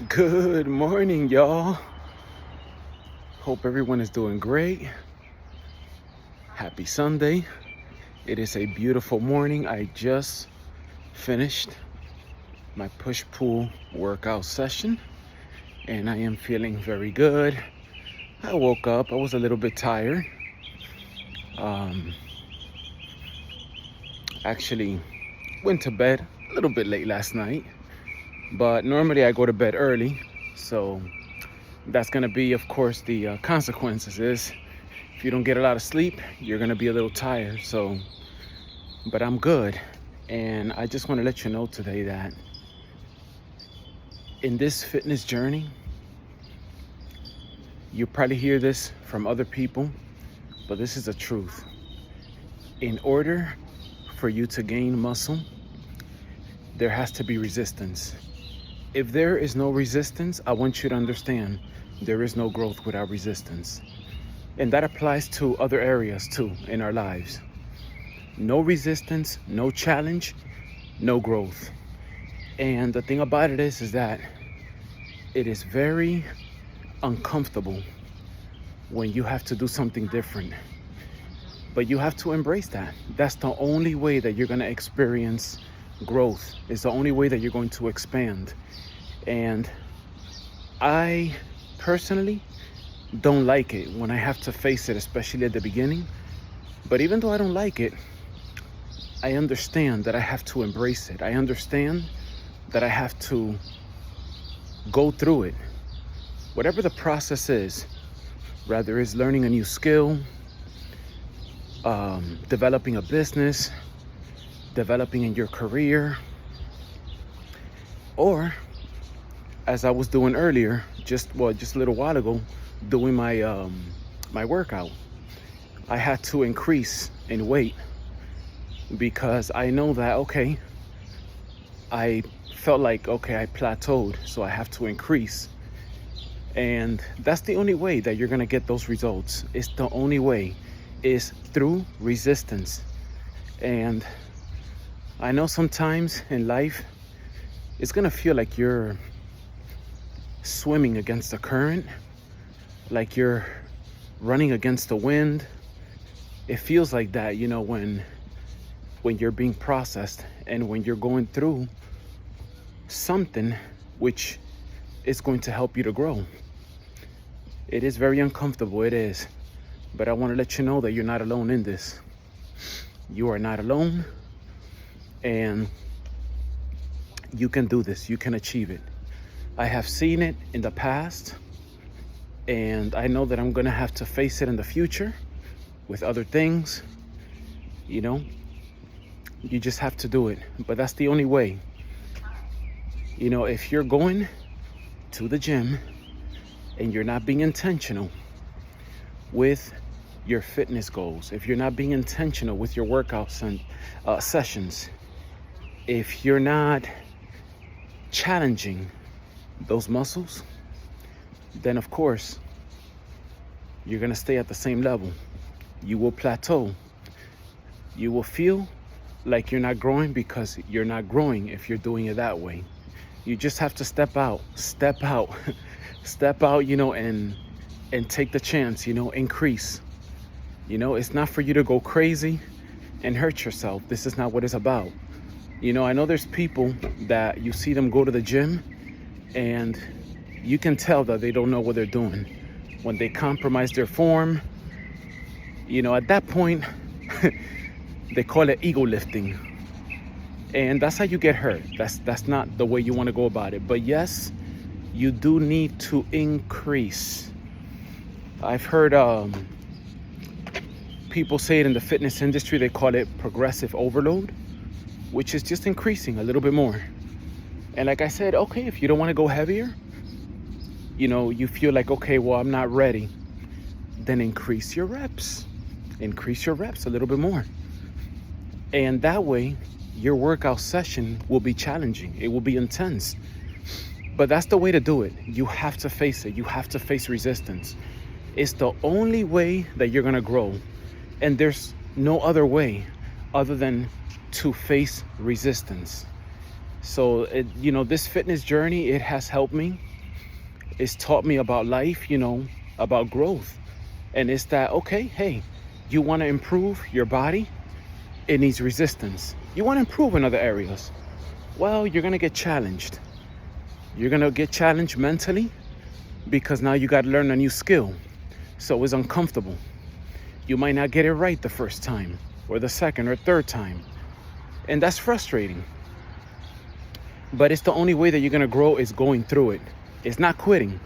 Good morning, y'all. Hope everyone is doing great. Happy Sunday. It is a beautiful morning. I just finished my push-pull workout session and I am feeling very good. I woke up, I was a little bit tired. Actually went to bed a little bit late last night, but normally I go to bed early, so that's gonna be, of course, the consequences is if you don't get a lot of sleep, you're gonna be a little tired. But I'm good. And I just want to let you know today that in this fitness journey, you probably hear this from other people, but this is the truth. In order for you to gain muscle, there has to be resistance. If there is no resistance, I want you to understand there is no growth without resistance. And that applies to other areas too in our lives. No resistance, no challenge, no growth. And the thing about it is that it is very uncomfortable when you have to do something different. But you have to embrace that. That's the only way that you're gonna experience growth. It's the only way that you're going to expand. And I personally don't like it when I have to face it, especially at the beginning. But even though I don't like it, I understand that I have to embrace it. I understand that I have to go through it. Whatever the process is, whether it's learning a new skill, developing a business, developing in your career, or as I was doing earlier, just a little while ago, doing my my workout. I had to increase in weight because I know that, okay, I felt like, okay, I plateaued, so I have to increase. And that's the only way that you're gonna get those results. It's the only way is through resistance. And I know sometimes in life, it's gonna feel like you're swimming against the current, like you're running against the wind. It feels like that, when you're being processed and when you're going through something which is going to help you to grow. It is very uncomfortable, it is. But I want to let you know that you're not alone in this. You are not alone, and you can do this, you can achieve it. I have seen it in the past, and I know that I'm gonna have to face it in the future with other things. You just have to do it, but that's the only way. If you're going to the gym and you're not being intentional with your fitness goals, if you're not being intentional with your workouts and sessions, if you're not challenging those muscles, then of course you're gonna stay at the same level. You will plateau. You will feel like you're not growing because you're not growing if you're doing it that way. You just have to step out, step out, and take the chance, increase. It's not for you to go crazy and hurt yourself. This is not what it's about. I know there's people that you see them go to the gym and you can tell that they don't know what they're doing. When they compromise their form, at that point, they call it ego lifting. And that's how you get hurt. That's not the way you want to go about it. But yes, you do need to increase. I've heard people say it in the fitness industry, they call it progressive overload, which is just increasing a little bit more. And like I said, okay, if you don't want to go heavier, you feel like, okay, well, I'm not ready, then increase your reps a little bit more. And that way, your workout session will be challenging. It will be intense. But that's the way to do it. You have to face it. You have to face resistance. It's the only way that you're gonna grow. And there's no other way other than to face resistance. So, this fitness journey, it has helped me. It's taught me about life, about growth. And it's that, okay, hey, you want to improve your body? It needs resistance. You want to improve in other areas? Well, you're going to get challenged. You're going to get challenged mentally because now you got to learn a new skill. So it's uncomfortable. You might not get it right the first time or the second or third time. And that's frustrating. But it's the only way that you're going to grow is going through it. It's not quitting.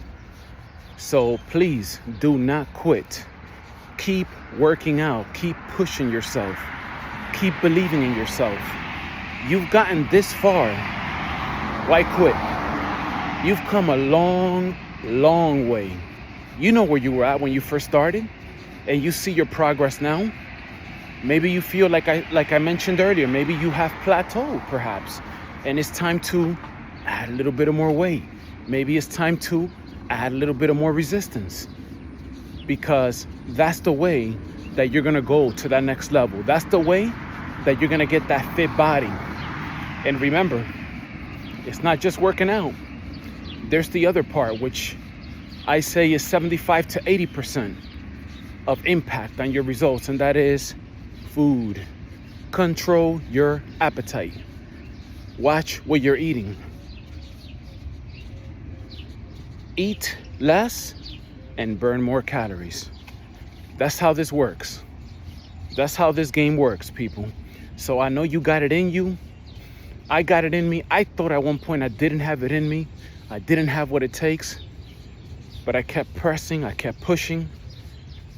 So please do not quit. Keep working out. Keep pushing yourself. Keep believing in yourself. You've gotten this far. Why quit? You've come a long, long way. You know where you were at when you first started, and you see your progress now. Maybe you feel like I mentioned earlier, maybe you have plateaued perhaps, and it's time to add a little bit of more weight. Maybe it's time to add a little bit of more resistance, because that's the way that you're gonna go to that next level. That's the way that you're gonna get that fit body. And remember, it's not just working out. There's the other part, which I say is 75 to 80% of impact on your results, and that is food. Control your appetite. Watch what you're eating. Eat less and burn more calories. That's how this works. That's how this game works, people. So I know you got it in you. I got it in me. I thought at one point I didn't have it in me. I didn't have what it takes. But I kept pressing. I kept pushing.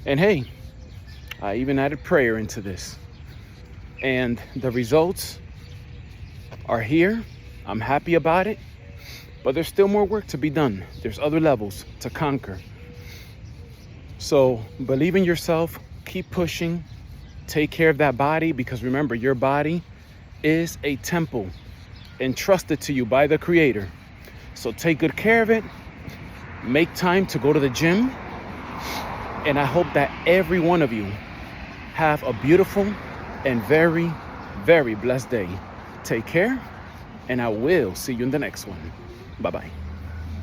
And hey, I even added prayer into this. And the results are here. I'm happy about it. But there's still more work to be done. There's other levels to conquer. So believe in yourself. Keep pushing. Take care of that body, because remember, your body is a temple entrusted to you by the Creator. So take good care of it. Make time to go to the gym. And I hope that every one of you have a beautiful and very, very blessed day. Take care, and I will see you in the next one. Bye-bye.